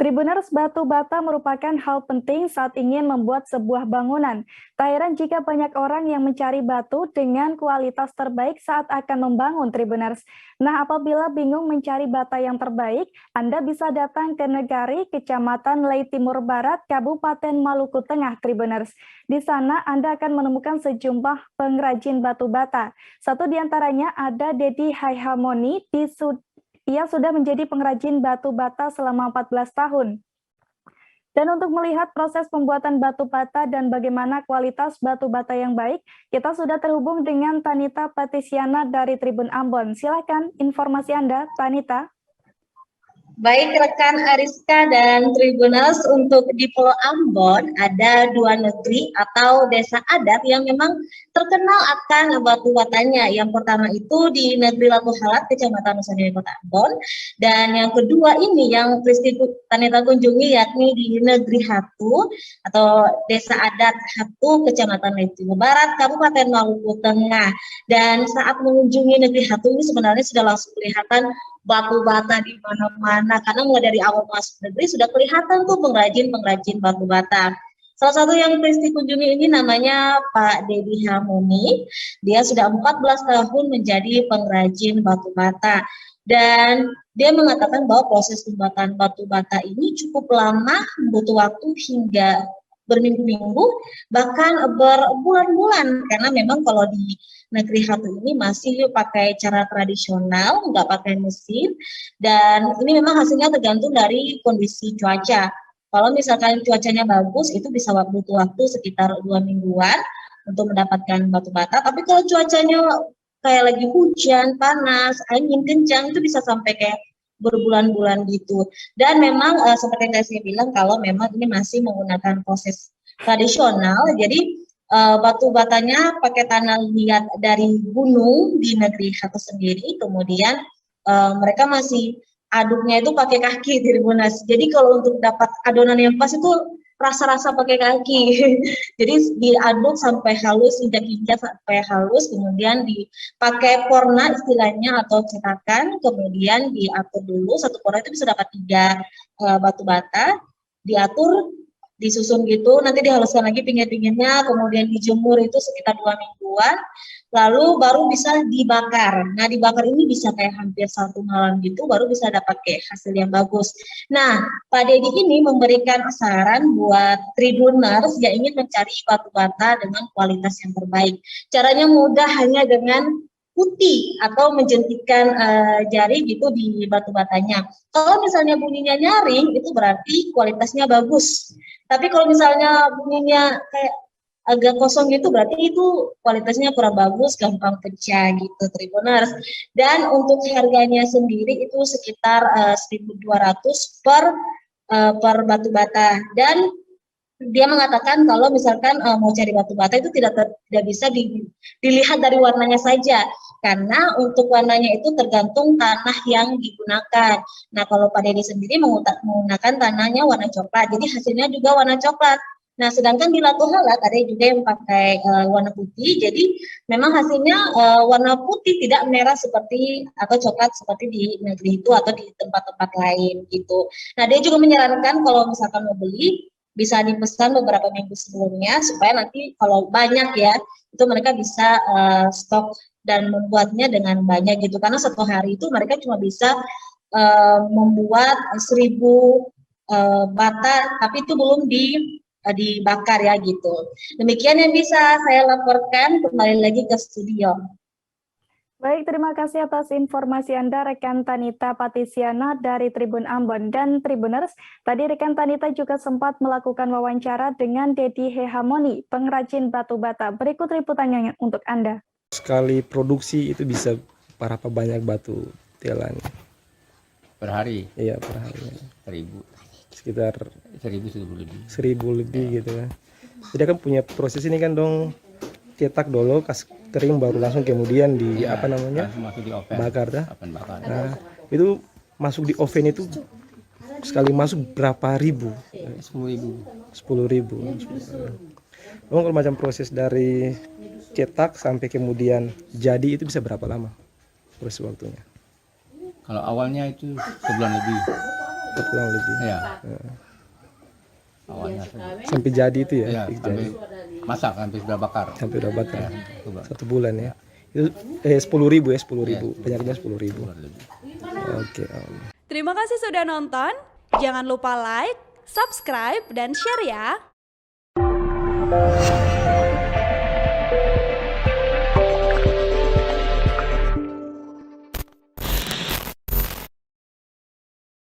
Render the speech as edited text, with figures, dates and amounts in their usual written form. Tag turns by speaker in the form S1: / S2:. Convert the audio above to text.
S1: Tribuners, batu bata merupakan hal penting saat ingin membuat sebuah bangunan. Tak heran jika banyak orang yang mencari batu dengan kualitas terbaik saat akan membangun Tribuners. Nah, apabila bingung mencari bata yang terbaik, Anda bisa datang ke Negari, Kecamatan Lei Timur Barat, Kabupaten Maluku Tengah, Tribuners. Di sana Anda akan menemukan sejumlah pengrajin batu bata. Satu di antaranya ada Dedi Haihamoni ia sudah menjadi pengrajin batu bata selama 14 tahun. Dan untuk melihat proses pembuatan batu bata dan bagaimana kualitas batu bata yang baik, kita sudah terhubung dengan Tanita Patisiana dari Tribun Ambon. Silakan informasi Anda, Tanita.
S2: Baik rekan Ariska dan Tribuners, untuk di Pulau Ambon ada dua negeri atau desa adat yang memang terkenal akan batu batanya. Yang pertama itu di negeri Latu Halat, Kecamatan Nusantara, Kota Ambon, dan yang kedua ini yang Kristi Tanita kunjungi yakni di negeri Hatu atau desa adat Hatu, Kecamatan Lei Timur Barat, Kabupaten Maluku Tengah. Dan saat mengunjungi negeri Hatu ini sebenarnya sudah langsung kelihatan batu bata di mana-mana, karena mulai dari awal masuk negeri sudah kelihatan tuh pengrajin batu bata. Salah satu yang Kristi kunjungi ini namanya Pak Dedi Hamoni. Dia sudah 14 tahun menjadi pengrajin batu bata. Dan dia mengatakan bahwa proses pembuatan batu bata ini cukup lama, butuh waktu hingga berminggu-minggu, bahkan berbulan-bulan, karena memang kalau di negeri Hatu ini masih pakai cara tradisional, nggak pakai mesin, dan ini memang hasilnya tergantung dari kondisi cuaca. Kalau misalkan cuacanya bagus, itu bisa butuh waktu sekitar 2 mingguan untuk mendapatkan batu bata, tapi kalau cuacanya kayak lagi hujan, panas, angin kencang, itu bisa sampai kayak berbulan-bulan gitu. Dan memang seperti yang saya bilang, kalau memang ini masih menggunakan proses tradisional, jadi batu batanya pakai tanah liat dari gunung di negeri Hatu sendiri, kemudian mereka masih aduknya itu pakai kaki di Tribuners. Jadi kalau untuk dapat adonan yang pas itu rasa-rasa pakai kaki. Jadi diaduk sampai halus, injak-injak sampai halus, kemudian dipakai porna istilahnya atau cetakan, kemudian diatur dulu, satu porna itu bisa dapat 3 batu bata, diatur, disusun gitu, nanti dihaluskan lagi pinggir-pinggirnya, kemudian dijemur itu sekitar 2 mingguan, lalu baru bisa dibakar. Nah, dibakar ini bisa kayak hampir 1 malam gitu, baru bisa dapat kayak hasil yang bagus. Nah, Pak Dedi ini memberikan saran buat Tribuners yang ingin mencari batu bata dengan kualitas yang terbaik. Caranya mudah, hanya dengan putih atau menjentikkan jari gitu di batu batanya. Kalau misalnya bunyinya nyaring, itu berarti kualitasnya bagus. Tapi kalau misalnya bunyinya kayak agak kosong gitu, berarti itu kualitasnya kurang bagus, gampang pecah gitu, Tribuners. Dan untuk harganya sendiri itu sekitar 1.200 per batu bata. Dan dia mengatakan kalau misalkan mau cari batu bata itu tidak bisa dilihat dari warnanya saja, karena untuk warnanya itu tergantung tanah yang digunakan. Nah, kalau Pak Dedi sendiri menggunakan tanahnya warna coklat, jadi hasilnya juga warna coklat. Nah, sedangkan di Latu Halat ada juga yang pakai warna putih, jadi memang hasilnya warna putih, tidak merah seperti atau coklat seperti di negeri itu atau di tempat-tempat lain gitu. Nah, dia juga menyarankan kalau misalkan mau beli, bisa dipesan beberapa minggu sebelumnya supaya nanti kalau banyak ya, itu mereka bisa stok dan membuatnya dengan banyak gitu, karena satu hari itu mereka cuma bisa membuat 1.000 bata, tapi itu belum dibakar ya gitu. Demikian yang bisa saya laporkan, kembali lagi ke studio.
S1: Baik, terima kasih atas informasi Anda, rekan Tanita Patisiana dari Tribun Ambon. Dan Tribuners, tadi rekan Tanita juga sempat melakukan wawancara dengan Dedi Hehamoni, pengrajin batu bata. Berikut liputannya untuk Anda.
S3: Sekali produksi itu bisa berapa banyak batu telan?
S4: Per hari?
S3: Iya, per hari.
S4: 1.000.
S3: Sekitar
S4: 1.000 lebih.
S3: 1.000 lebih ya. Gitu kan. Jadi kan punya proses ini kan dong, cetak dulu, kas kering baru langsung kemudian di
S4: ya,
S3: apa namanya,
S4: masuk di oven.
S3: bakar dah.
S4: Bakar.
S3: Nah, itu masuk di oven itu sekali masuk berapa ribu?
S4: 10.000.
S3: 10.000. Kalau macam proses dari cetak sampai kemudian jadi itu bisa berapa lama proses waktunya?
S4: Kalau awalnya itu sebulan lebih.
S3: 4 bulan lebih.
S4: Iya. Awalnya
S3: Sampai jadi itu ya?
S4: iya,
S3: Jadi.
S4: sampai masak sampai sudah bakar.
S3: Sampai udah bakar.
S4: Ya, coba.
S3: 1 bulan ya. Itu 10.000 ya, 10.000. Penyakitnya 10.000.
S4: Lebih.
S3: Oke.
S5: Terima kasih sudah nonton. Jangan lupa like, subscribe, dan share ya.